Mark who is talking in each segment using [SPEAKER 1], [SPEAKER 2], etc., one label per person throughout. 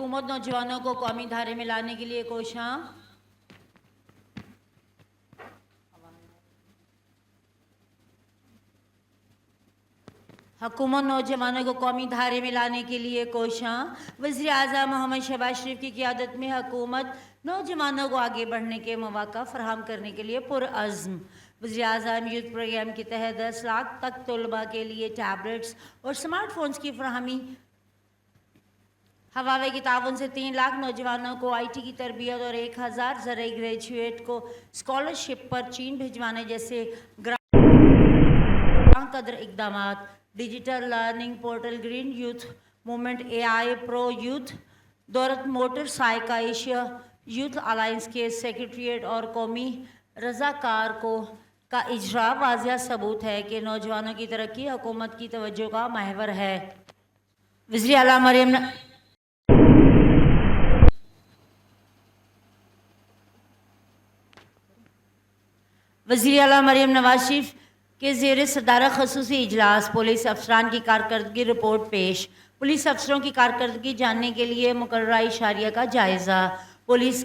[SPEAKER 1] हुकूमत नौजवानों को कौमी धारे में लाने के लिए कोशिशां। हुकूमत नौजवानों को कौमी धारे में लाने के लिए कोशिशां। वज़ीर आज़म मोहम्मद शहबाज शरीफ की क़ियादत में हुकूमत नौजवानों को आगे बढ़ने के मौक़ा फ़राहम करने के लिए पुरअज़्म। वज़ीर आज़म यूथ प्रोग्राम के तहत 10 लाख तक तलबा के लिए टैबलेट्स और स्मार्टफोन्स की फराहमी। हवावे की ताउन से 3 लाख नौजवानों को IT की तरबियत और 1000 ज़राई ग्रेजुएट को स्कॉलरशिप पर चीन भिजवाने जैसे कदर इक़दामात। Digital learning portal green youth movement AI pro youth दौलत मोटर साइका एशिया यूथ अलायंस के सेक्रेटरीट और कौमी रज़ाकार को का इजरा वाज़िया सबूत है कि नौजवानों की तरक्की हुकूमत की तवज्जो का महवर है। वज़ीर आला मरियम नवाज शरीफ के ज़ेर सदारत ख़ुसूसी इजलास। पुलिस अफसरान की कारकर्दगी रिपोर्ट पेश। पुलिस अफसरों की कारकर्दगी जानने के लिए मुकर्ररा इशारिया का जायज़ा। पुलिस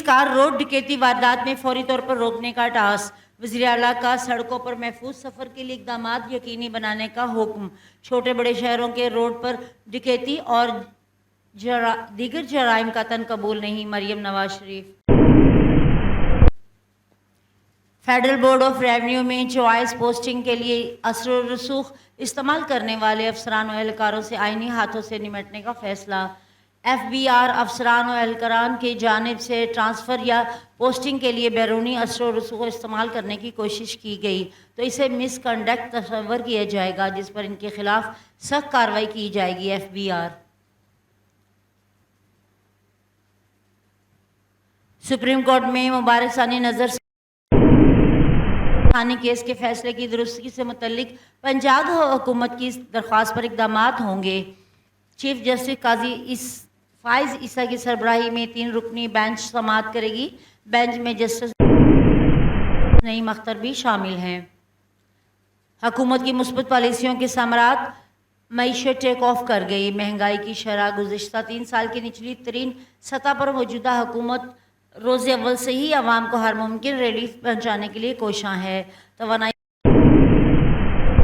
[SPEAKER 1] कार रोड डकैती वारदात में फौरी तौर पर रोकने का टास्क। वज़ीर आला का सड़कों पर महफूज सफ़र के लिए इक़दामात यकीनी बनाने का हुक्म। छोटे बड़े शहरों के रोड पर डकैती और दीगर जराइम का तन कबूल नहीं। Maryam Nawaz Sharif. Federal board of revenue में चॉइस पोस्टिंग के लिए असर रसूख इस्तेमाल करने वाले अफसरान और एहलकारों से आईनी हाथों से निमटने का फैसला। FBR अफसरान और एहलकारान की जानिब से ट्रांसफ़र या पोस्टिंग के लिए बैरूनी असर रसूख इस्तेमाल करने की कोशिश की गई तो इसे मिसकंडक्ट तस्वर किया जाएगा, जिस पर इनके खिलाफ सख्त कार्रवाई की जाएगी। FBR। सुप्रीम कोर्ट में मुबारक सानी नज़र केस के फैसले की दुरुस्ती से मुतल्लिक पंजाब हुकूमत की दरख्वास्त पर इक़दामात होंगे। चीफ जस्टिस काजी फाइज़ ईसा की सरबराही में 3 रुकनी बेंच समाअत करेगी। बेंच में जस्टिस नईम अख्तर भी शामिल हैं। हुकूमत की मुस्बत पॉलिसियों के समरात। मईशत टेक ऑफ कर गई। महंगाई की शरह गुज़िश्ता 3 साल की निचली तरीन सतह पर मौजूदा हुकूमत रोज़ अव्वल से ही आवाम को हर मुमकिन रिलीफ पहुँचाने के लिए कोशियाँ है। तवानाई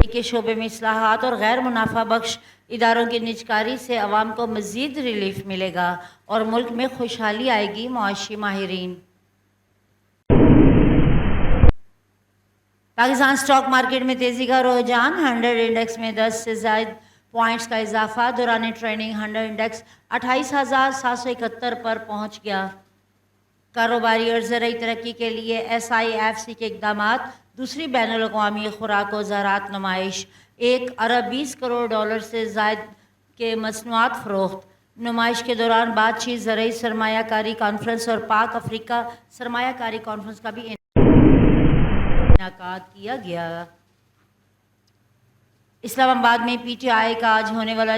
[SPEAKER 1] के शोबे में इस्लाहात और गैर मुनाफा बख्श इदारों की निजकारी से आवाम को मज़ीद रिलीफ मिलेगा और मुल्क में खुशहाली आएगी। मुआशी माहिरीन। पाकिस्तान स्टॉक मार्केट में तेज़ी का रुझान। 100 इंडेक्स में 10 से ज़ायद पॉइंट्स का इजाफा। दौरान ट्रेडिंग 100 इंडेक्स 28,771 पर पहुँच गया। कारोबारी और ज़राई तरक्की के लिए SIFC के इक़दामात। दूसरी बैनुल-अक़वामी खुराक और ज़राअत नुमाइश। 1 अरब 20 करोड़ डॉलर से ज़ायद के मसनूआत फ़रोख्त। नुमाइश के दौरान बातचीत, ज़राई सरमायाकारी कॉन्फ्रेंस और पाक अफ्रीका सरमायाकारी कॉन्फ्रेंस का भी इनेकाद किया गया। इस्लामाबाद में PTI का आज होने वाला